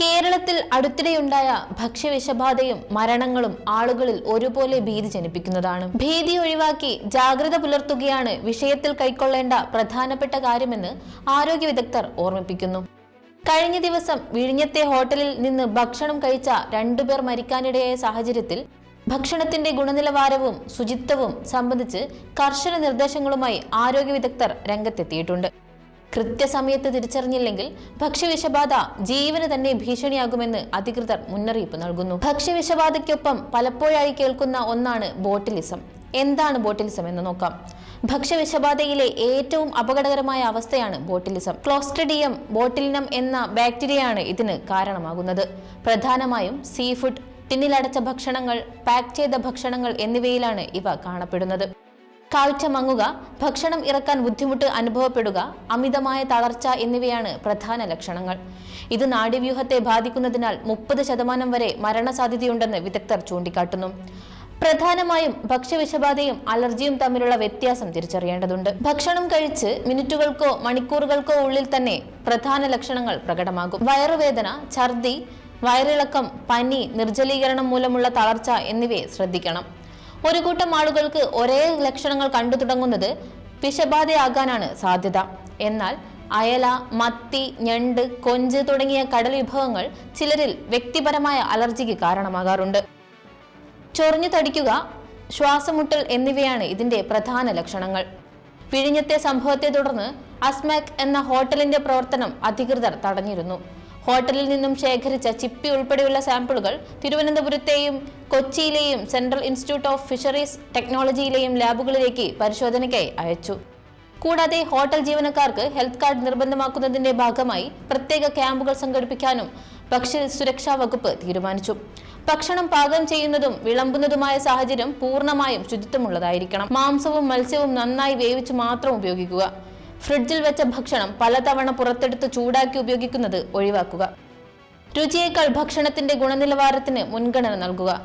കേരളത്തിൽ അടുത്തിടെയുണ്ടായ ഭക്ഷ്യവിഷബാധയും മരണങ്ങളും ആളുകളിൽ ഒരുപോലെ ഭീതി ജനിപ്പിക്കുന്നതാണ്. ഭീതി ഒഴിവാക്കി ജാഗ്രത പുലർത്തുകയാണ് വിഷയത്തിൽ കൈക്കൊള്ളേണ്ട പ്രധാനപ്പെട്ട കാര്യമെന്ന് ആരോഗ്യ വിദഗ്ധർ ഓർമ്മിപ്പിക്കുന്നു. കഴിഞ്ഞ ദിവസം വിഴിഞ്ഞത്തെ ഹോട്ടലിൽ നിന്ന് ഭക്ഷണം കഴിച്ച 2 പേർ മരിക്കാനിടയായ സാഹചര്യത്തിൽ ഭക്ഷണത്തിന്റെ ഗുണനിലവാരവും ശുചിത്വവും സംബന്ധിച്ച് കർശന നിർദ്ദേശങ്ങളുമായി ആരോഗ്യ വിദഗ്ധർ രംഗത്തെത്തിയിട്ടുണ്ട്. കൃത്യസമയത്ത് തിരിച്ചറിഞ്ഞില്ലെങ്കിൽ ഭക്ഷ്യവിഷബാധ ജീവന് തന്നെ ഭീഷണിയാകുമെന്ന് അധികൃതർ മുന്നറിയിപ്പ് നൽകുന്നു. ഭക്ഷ്യവിഷബാധയ്ക്കൊപ്പം പലപ്പോഴായി കേൾക്കുന്ന ഒന്നാണ് ബോട്ടിലിസം. എന്താണ് ബോട്ടിലിസം എന്ന് നോക്കാം. ഭക്ഷ്യവിഷബാധയിലെ ഏറ്റവും അപകടകരമായ അവസ്ഥയാണ് ബോട്ടിലിസം. ക്ലോസ്ട്രിഡിയം ബോട്ടിലിനം എന്ന ബാക്ടീരിയയാണ് ഇതിന് കാരണമാകുന്നത്. പ്രധാനമായും സീ ഫുഡ്, ടിന്നിലടച്ച ഭക്ഷണങ്ങൾ, പാക്ക് ചെയ്ത ഭക്ഷണങ്ങൾ എന്നിവയിലാണ് ഇവ കാണപ്പെടുന്നത്. കാഴ്ച മങ്ങുക, ഭക്ഷണം ഇറക്കാൻ ബുദ്ധിമുട്ട് അനുഭവപ്പെടുക, അമിതമായ തളർച്ച എന്നിവയാണ് പ്രധാന ലക്ഷണങ്ങൾ. ഇത് നാഡീവ്യൂഹത്തെ ബാധിക്കുന്നതിനാൽ 30% വരെ മരണസാധ്യതയുണ്ടെന്ന് വിദഗ്ധർ ചൂണ്ടിക്കാട്ടുന്നു. പ്രധാനമായും ഭക്ഷ്യവിഷബാധയും അലർജിയും തമ്മിലുള്ള വ്യത്യാസം തിരിച്ചറിയേണ്ടതുണ്ട്. ഭക്ഷണം കഴിച്ച് മിനിറ്റുകൾക്കോ മണിക്കൂറുകൾക്കോ ഉള്ളിൽ തന്നെ പ്രധാന ലക്ഷണങ്ങൾ പ്രകടമാകും. വയറുവേദന, ഛർദി, വയറിളക്കം, പനി, നിർജ്ജലീകരണം മൂലമുള്ള തളർച്ച എന്നിവയെ ശ്രദ്ധിക്കണം. ഒരു കൂട്ടം ആളുകൾക്ക് ഒരേ ലക്ഷണങ്ങൾ കണ്ടു തുടങ്ങുന്നത് വിഷബാധയാകാനാണ് സാധ്യത. എന്നാൽ അയല, മത്തി, ഞണ്ട്, കൊഞ്ച് തുടങ്ങിയ കടൽ വിഭവങ്ങൾ ചിലരിൽ വ്യക്തിപരമായ അലർജിക്ക് കാരണമാകാറുണ്ട്. ചൊറിഞ്ഞു തടിക്കുക, ശ്വാസമുട്ടൽ എന്നിവയാണ് ഇതിന്റെ പ്രധാന ലക്ഷണങ്ങൾ. വിഴിഞ്ഞത്തെ സംഭവത്തെ തുടർന്ന് അസ്മാക് എന്ന ഹോട്ടലിന്റെ പ്രവർത്തനം അധികൃതർ തടഞ്ഞിരുന്നു. ഹോട്ടലിൽ നിന്നും ശേഖരിച്ച ചിപ്പി ഉൾപ്പെടെയുള്ള സാമ്പിളുകൾ തിരുവനന്തപുരത്തെയും കൊച്ചിയിലെയും സെൻട്രൽ ഇൻസ്റ്റിറ്റ്യൂട്ട് ഓഫ് ഫിഷറീസ് ടെക്നോളജിയിലെയും ലാബുകളിലേക്ക് പരിശോധനയ്ക്കായി അയച്ചു. കൂടാതെ ഹോട്ടൽ ജീവനക്കാർക്ക് ഹെൽത്ത് കാർഡ് നിർബന്ധമാക്കുന്നതിന്റെ ഭാഗമായി പ്രത്യേക ക്യാമ്പുകൾ സംഘടിപ്പിക്കാനും ഭക്ഷ്യസുരക്ഷാ വകുപ്പ് തീരുമാനിച്ചു. ഭക്ഷണം പാകം ചെയ്യുന്നതും വിളമ്പുന്നതുമായ സാഹചര്യം പൂർണ്ണമായും ശുചിത്വമുള്ളതായിരിക്കണം. മാംസവും മത്സ്യവും നന്നായി വേവിച്ച് മാത്രം ഉപയോഗിക്കുക. ഫ്രിഡ്ജിൽ വെച്ച ഭക്ഷണം പലതവണ പുറത്തെടുത്ത് ചൂടാക്കി ഉപയോഗിക്കുന്നത് ഒഴിവാക്കുക. രുചിയേക്കാൾ ഭക്ഷണത്തിന്റെ ഗുണനിലവാരത്തിന് മുൻഗണന നൽകുക.